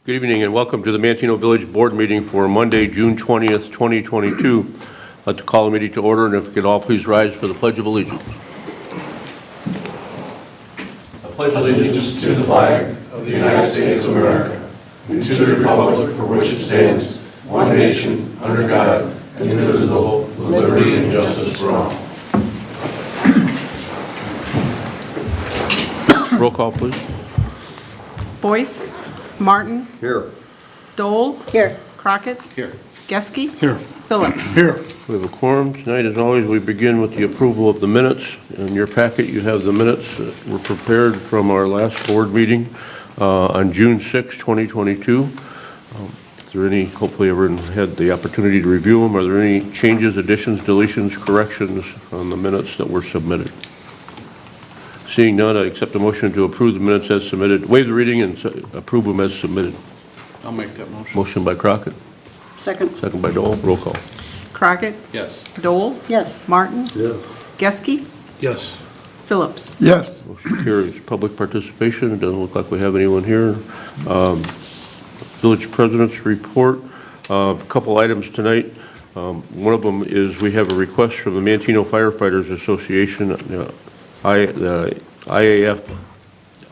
Good evening and welcome to the Manteno Village Board meeting for Monday, June 20th, 2022. I'd like to call the meeting to order, and if we could all please rise for the Pledge of Allegiance. I pledge allegiance to the flag of the United States of America and to the republic for which it stands, one nation, under God, indivisible, with liberty and justice for all. Roll call, please. Boyce. Martin. Here. Dole. Here. Crockett. Here. Geske. Here. Phillips. Here. We have a quorum. Tonight, as always, we begin with the approval of the minutes. In your packet, you have the minutes that were prepared from our last board meeting on June 6, 2022. Is there any, hopefully everyone had the opportunity to review them. Are there any changes, additions, deletions, corrections on the minutes that were submitted? Seeing none, I accept a motion to approve the minutes as submitted, waive the reading and approve them as submitted. I'll make that motion. Motion by Crockett. Second. Second by Dole. Roll call. Crockett. Yes. Dole. Yes. Martin. Yes. Geske. Yes. Phillips. Yes. Motion carries. Public participation. It doesn't look like we have anyone here. Village President's report. A couple items tonight. One of them is we have a request from the Manteno Firefighters Association, the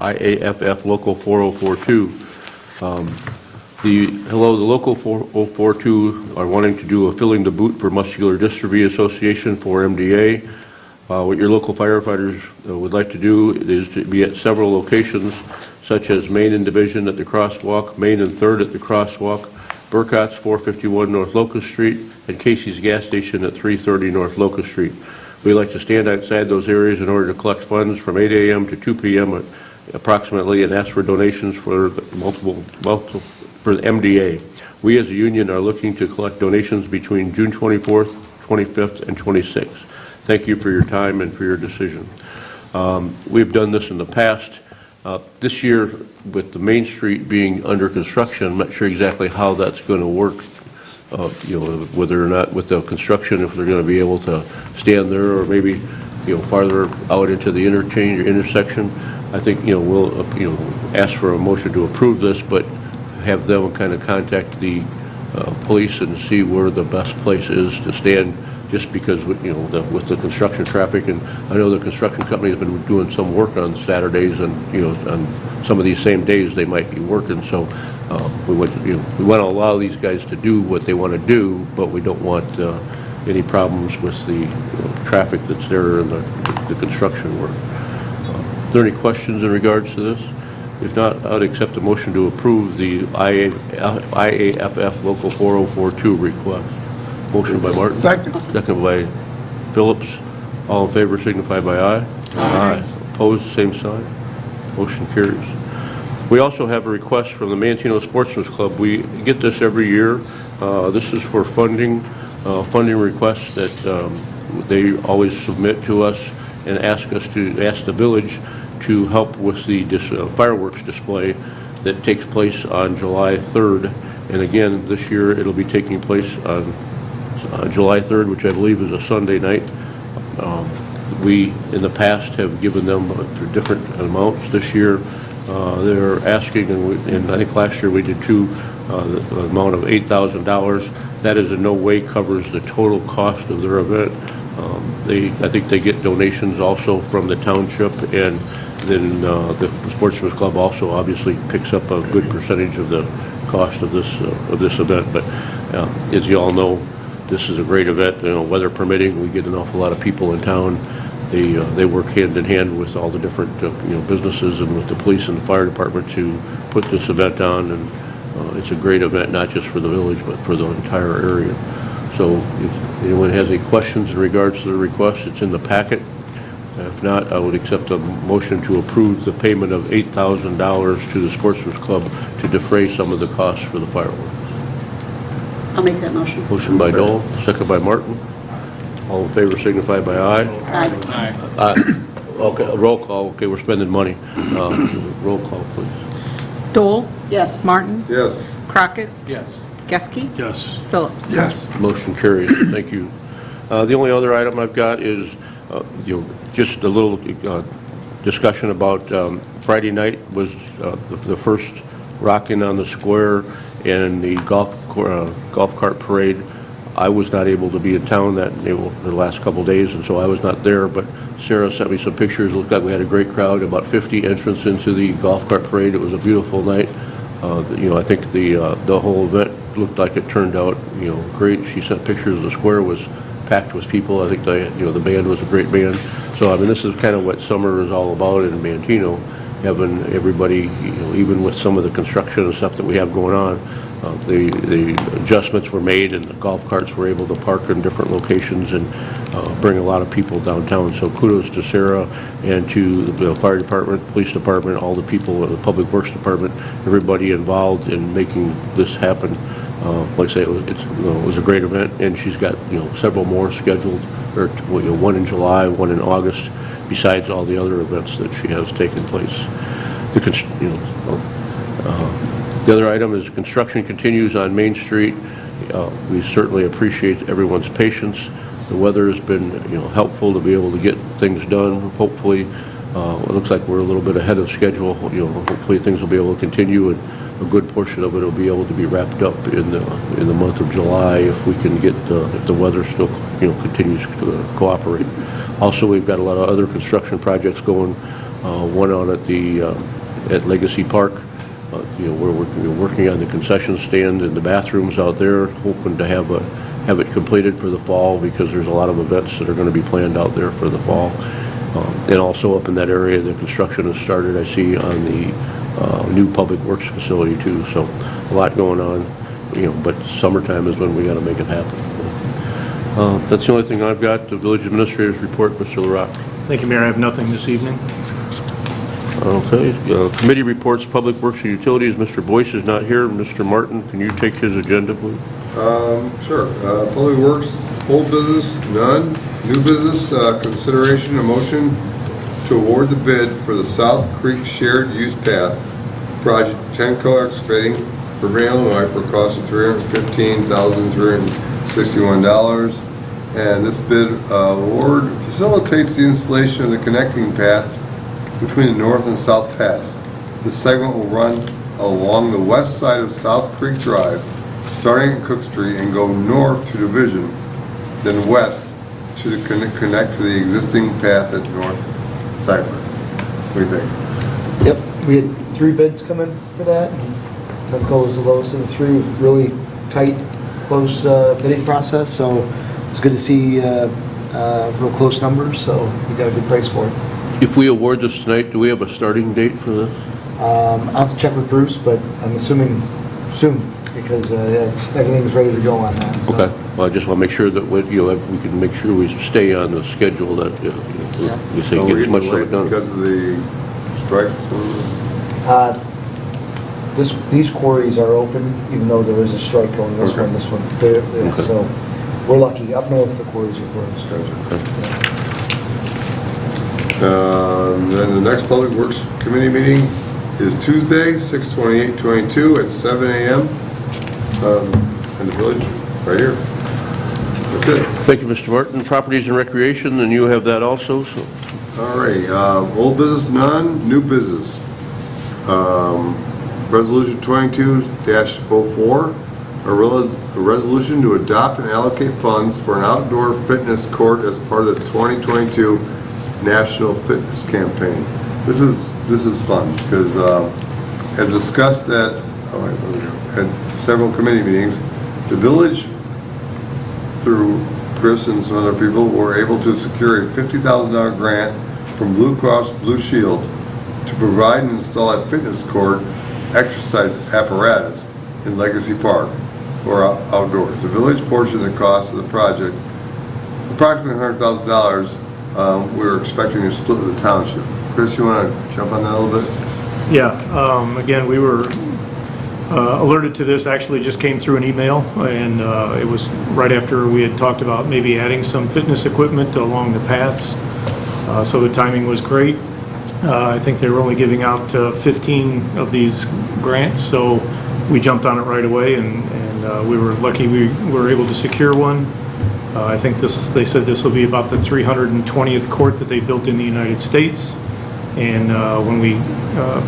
IAFF Local 4042. The Local 4042 are wanting to do a filling the boot for Muscular Dystrophy Association for MDA. What your local firefighters would like to do is to be at several locations, such as Main and Division at the Crosswalk, Main and 3rd at the Crosswalk, Burcott's 451 North Locust Street, and Casey's Gas Station at 330 North Locust Street. We like to stand outside those areas in order to collect funds from 8 a.m. to 2 p.m. approximately and ask for donations for multiple for the MDA. We as a union are looking to collect donations between June 24th, 25th, and 26th. Thank you for your time and for your decision. We've done this in the past. This year, with the Main Street being under construction, I'm not sure exactly how that's going to work. Whether or not with the construction, if they're going to be able to stand there, or maybe, farther out into the interchange or intersection. I think, we'll, ask for a motion to approve this, but have them kind of contact the police and see where the best place is to stand, just because, with the construction traffic. And I know the construction company has been doing some work on Saturdays, and, on some of these same days they might be working. So we want to allow these guys to do what they want to do, but we don't want any problems with the traffic that's there and the construction work. Are there any questions in regards to this? If not, I would accept a motion to approve the IAFF Local 4042 request. Motion by Martin. Second. Second by Phillips. All in favor signify by aye. Aye. Opposed, same sign. Motion carries. We also have a request from the Manteno Sportsman's Club. We get this every year. This is for funding requests that they always submit to us and ask the village to help with the fireworks display that takes place on July 3rd. And again, this year it'll be taking place on July 3rd, which I believe is a Sunday night. We, in the past, have given them different amounts. This year, they're asking, and I think last year we did two, the amount of $8,000. That is in no way covers the total cost of their event. I think they get donations also from the township, and then the Sportsman's Club also obviously picks up a good percentage of the cost of this event. But as you all know, this is a great event. Weather permitting, we get an awful lot of people in town. They work hand in hand with all the different businesses and with the police and the fire department to put this event on, and it's a great event, not just for the village but for the entire area. So if anyone has any questions in regards to the request, it's in the packet. If not, I would accept a motion to approve the payment of $8,000 to the Sportsman's Club to defray some of the costs for the fireworks. I'll make that motion. Motion by Dole, second by Martin. All in favor signify by aye. Aye. Okay, roll call. Okay, we're spending money. Roll call, please. Dole. Yes. Martin. Yes. Crockett. Yes. Geske. Yes. Phillips. Yes. Motion carries. Thank you. The only other item I've got is just a little discussion about Friday night was the first Rockin' on the Square and the golf cart parade. I was not able to be in town the last couple days, and so I was not there, but Sarah sent me some pictures. It looked like we had a great crowd, about 50 entrants into the golf cart parade. It was a beautiful night. I think the whole event looked like it turned out, great. She sent pictures of the square was packed with people. I think the band was a great band. So, I mean, this is kind of what summer is all about in Manteno, having everybody, even with some of the construction and stuff that we have going on, the adjustments were made and the golf carts were able to park in different locations and bring a lot of people downtown. So kudos to Sarah and to the fire department, police department, all the people in the public works department, everybody involved in making this happen. Like I say, it was a great event, and she's got several more scheduled, or one in July, one in August, besides all the other events that she has taken place. The other item is construction continues on Main Street. We certainly appreciate everyone's patience. The weather has been helpful to be able to get things done. Hopefully, it looks like we're a little bit ahead of schedule. Hopefully things will be able to continue, and a good portion of it will be able to be wrapped up in the month of July if we can get if the weather still continues to cooperate. Also, we've got a lot of other construction projects going. One out at Legacy Park. We're working on the concession stand and the bathrooms out there, hoping to have it completed for the fall, because there's a lot of events that are going to be planned out there for the fall. And also up in that area, the construction has started, I see, on the new public works facility too. So a lot going on, but summertime is when we got to make it happen. That's the only thing I've got. The village administrator's report, Mr. LaRock. Thank you, Mayor. I have nothing this evening. Okay. Committee reports, Public Works and Utilities. Mr. Boyce is not here. Mr. Martin, can you take his agenda, please? Sure. Public Works, old business, none. New business, consideration, a motion to award the bid for the South Creek Shared Use Path project, Chenco Excavating, Urbana, Illinois, for a cost of $315,361. And this bid award facilitates the installation of the connecting path between the north and south paths. This segment will run along the west side of South Creek Drive, starting at Cook Street, and go north to Division, then west to connect to the existing path at North Cypress. What do you think? Yep, we had 3 bids come in for that. Temco was the lowest of the 3. Really tight, close bidding process, so it's good to see real close numbers, so we got a good price for it. If we award this tonight, do we have a starting date for this? I'll have to check with Bruce, but I'm assuming soon, because everything's ready to go on that. So. Okay. Well, I just want to make sure that we can make sure we stay on the schedule that we say get as much of it done. Because of the strikes? These quarries are open, even though there is a strike going this Okay. one. Okay. So we're lucky. Up north, the quarries are closed. Okay. Then the next Public Works Committee meeting is Tuesday, 6/28/22 at 7 a.m. In the village, right here. That's it. Thank you, Mr. Martin. Properties and Recreation, and you have that also. So. All right. Old business, none. New business. Resolution 22-04, a resolution to adopt and allocate funds for an outdoor fitness court as part of the 2022 National Fitness Campaign. This is fun because as discussed at several committee meetings, the village, through Chris and some other people, were able to secure a $50,000 grant from Blue Cross Blue Shield to provide and install a fitness court exercise apparatus in Legacy Park for outdoors. The village portion of the cost of the project, approximately $100,000, we're expecting to split with the township. Chris, you want to jump on that a little bit? Yeah, again, we were alerted to this, actually just came through an email, and it was right after we had talked about maybe adding some fitness equipment along the paths, so the timing was great. I think they were only giving out 15 of these grants, so we jumped on it right away, and we were lucky we were able to secure one. I think they said this will be about the 320th court that they built in the United States. And when we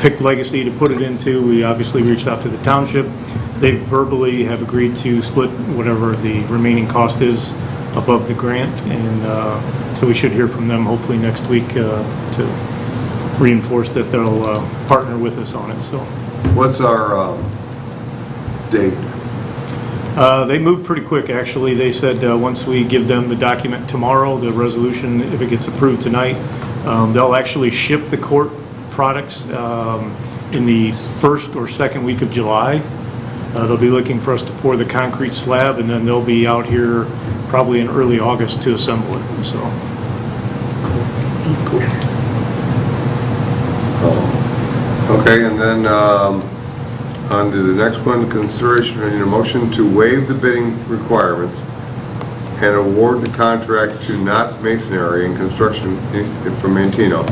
picked Legacy to put it into, we obviously reached out to the township. They verbally have agreed to split whatever the remaining cost is above the grant, and so we should hear from them hopefully next week to reinforce that they'll partner with us on it. So What's our date? they moved pretty quick, actually. They said once we give them the document tomorrow, the resolution, if it gets approved tonight, they'll actually ship the court products in the first or second week of July. They'll be looking for us to pour the concrete slab, and then they'll be out here probably in early August to assemble it. So. Okay, and then on to the next one, consideration, I need a motion to waive the bidding requirements and award the contract to Knott's Masonry and Construction from Manteno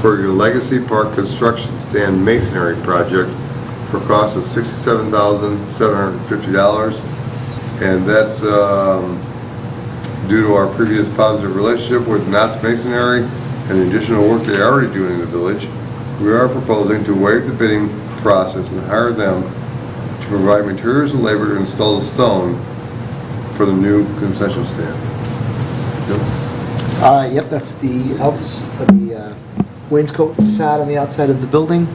for your Legacy Park Construction Stand Masonry project for a cost of $67,750. And that's due to our previous positive relationship with Knott's Masonry and the additional work they are already doing in the village. We are proposing to waive the bidding process and hire them to provide materials and labor to install the stone for the new concession stand. Yep, that's the wainscot facade on the outside of the building.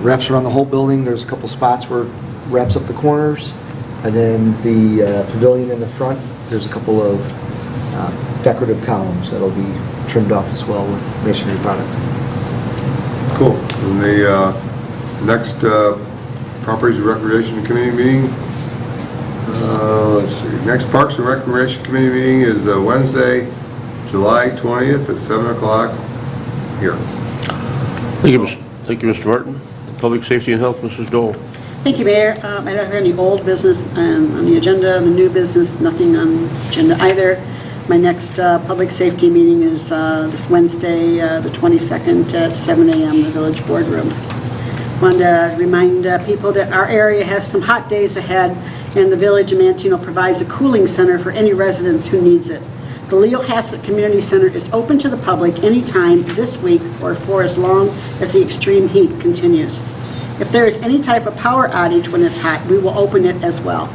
Wraps around the whole building. There's a couple spots where it wraps up the corners. And then the pavilion in the front, there's a couple of decorative columns that'll be trimmed off as well with masonry product. Cool. And the next Properties and Recreation Committee meeting, let's see, next Parks and Recreation Committee meeting is Wednesday, July 20th at 7 o'clock here. Thank you, Mr. Martin. Public Safety and Health, Mrs. Dole. Thank you, Mayor. I don't have any old business on the agenda, the new business, nothing on the agenda either. My next public safety meeting is this Wednesday, the 22nd at 7 a.m. in the Village Boardroom. Want to remind people that our area has some hot days ahead, and the Village of Manteno provides a cooling center for any residents who needs it. The Leo Hassett Community Center is open to the public anytime this week or for as long as the extreme heat continues. If there is any type of power outage when it's hot, we will open it as well.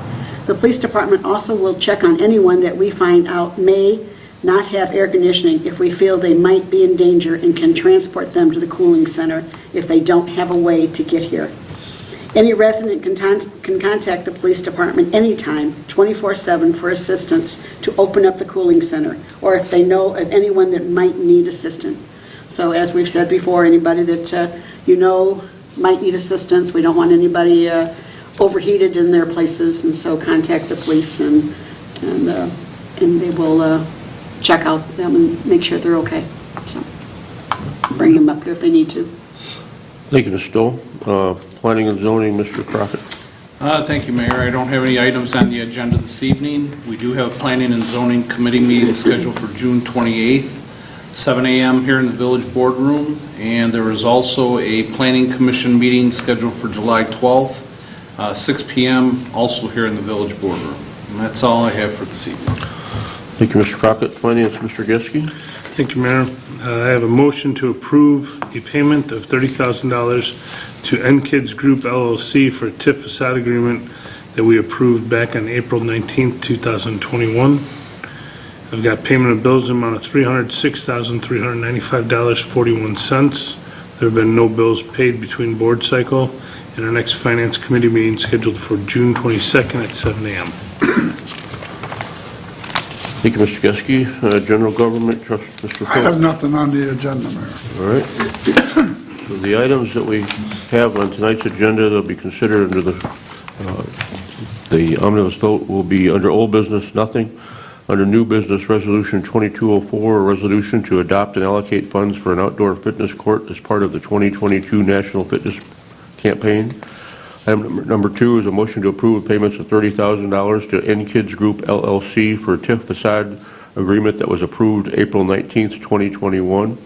The police department also will check on anyone that we find out may not have air conditioning if we feel they might be in danger, and can transport them to the cooling center if they don't have a way to get here. Any resident can contact the police department anytime, 24/7, for assistance to open up the cooling center, or if they know of anyone that might need assistance. So as we've said before, anybody that might need assistance, we don't want anybody overheated in their places, and so contact the police, and they will check out them and make sure they're okay. So bring them up here if they need to. Thank you, Ms. Dole. Planning and Zoning, Mr. Crockett. Thank you, Mayor. I don't have any items on the agenda this evening. We do have a Planning and Zoning Committee meeting scheduled for June 28th, 7 a.m. here in the Village Boardroom, and there is also a Planning Commission meeting scheduled for July 12th, 6 p.m., also here in the Village Boardroom. And that's all I have for this evening. Thank you, Mr. Crockett. Finance, Mr. Geske. Thank you, Mayor. I have a motion to approve a payment of $30,000 to NKids Group LLC for a TIF facade agreement that we approved back on April 19th, 2021. I've got payment of bills in the amount of $306,395.41. There have been no bills paid between board cycle, and our next Finance Committee meeting scheduled for June 22nd at 7 a.m. Thank you, Mr. Geske. General Government, Trust, Mr. I have nothing on the agenda, Mayor. All right. So the items that we have on tonight's agenda that will be considered under the omnibus vote will be under old business, nothing. Under new business, Resolution 2204, a resolution to adopt and allocate funds for an outdoor fitness court as part of the 2022 National Fitness Campaign. Item number 2 is a motion to approve payments of $30,000 to NKids Group LLC for a TIF facade agreement that was approved April 19th, 2021.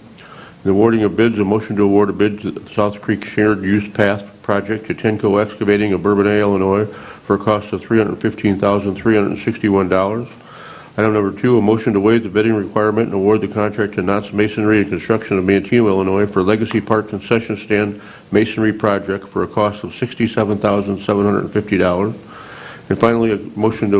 The awarding of bids, a motion to award a bid to the South Creek Shared Use Path Project to Tenco Excavating of Bourbonnais, Illinois for a cost of $315,361. Item number 2, a motion to waive the bidding requirement and award the contract to Knott's Masonry and Construction of Manteno, Illinois for Legacy Park Concession Stand Masonry Project for a cost of $67,750. And finally, a motion to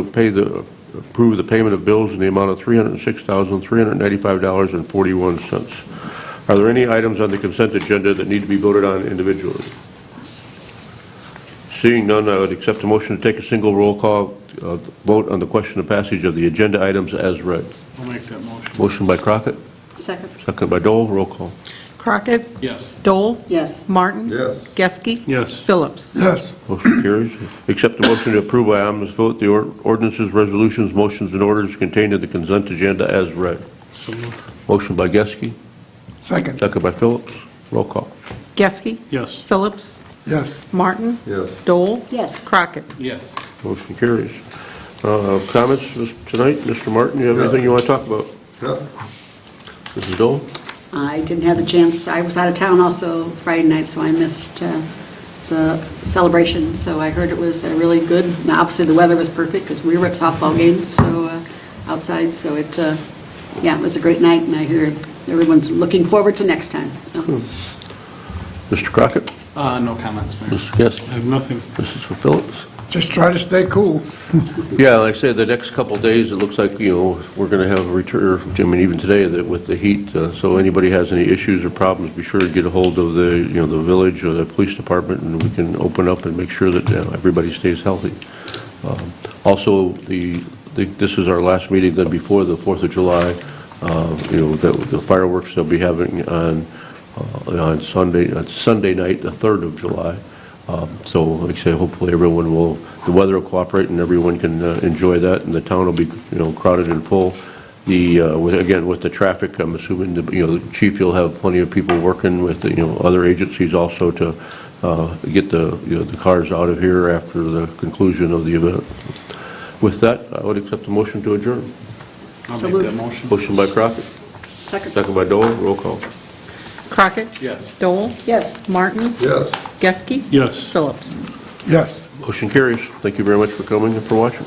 approve the payment of bills in the amount of $306,395.41. Are there any items on the consent agenda that need to be voted on individually? Seeing none, I would accept a motion to take a single roll call vote on the question of passage of the agenda items as read. I'll make that motion. Motion by Crockett, Second. second by Dole. Roll call. Crockett, Yes. Dole, Yes. Martin. Yes. Geske. Yes. Phillips. Yes. Motion carries. Accept the motion to approve by unanimous vote the ordinances, resolutions, motions, and orders contained in the consent agenda as read. Motion by Geske, Second. second by Phillips. Roll call. Geske. Yes. Phillips. Yes. Martin. Yes. Dole. Yes. Crockett. Yes. Motion carries. Comments tonight? Mr. Martin, you have anything you want to talk about? Nothing. Mrs. Dole? I didn't have the chance, I was out of town also Friday night, so I missed the celebration. So I heard it was really good. Now, obviously, the weather was perfect because we were at softball games, so outside. So it was a great night, and I hear everyone's looking forward to next time. So Mr. Crockett? No comments, Mayor. Mr. Geske? I have nothing. Mrs. Phillips? Just try to stay cool. Yeah, like I said, the next couple of days, it looks like, we're going to have a return, I mean, even today, with the heat, so anybody has any issues or problems, be sure to get a hold of the village or the police department, and we can open up and make sure that everybody stays healthy. Also, this is our last meeting then before the 4th of July, the fireworks they'll be having on Sunday night, the 3rd of July. So, like I say, hopefully the weather will cooperate and everyone can enjoy that, and the town will be, crowded and full. With the traffic, I'm assuming, the chief, you'll have plenty of people working with, other agencies also to get the cars out of here after the conclusion of the event. With that, I would accept the motion to adjourn. I'll So make that moved. motion. Motion by Crockett, second. second by Dole. Roll call. Crockett. Yes. Dole. Yes. Martin. Yes. Geske. Yes. Phillips. Yes. Motion carries. Thank you very much for coming and for watching.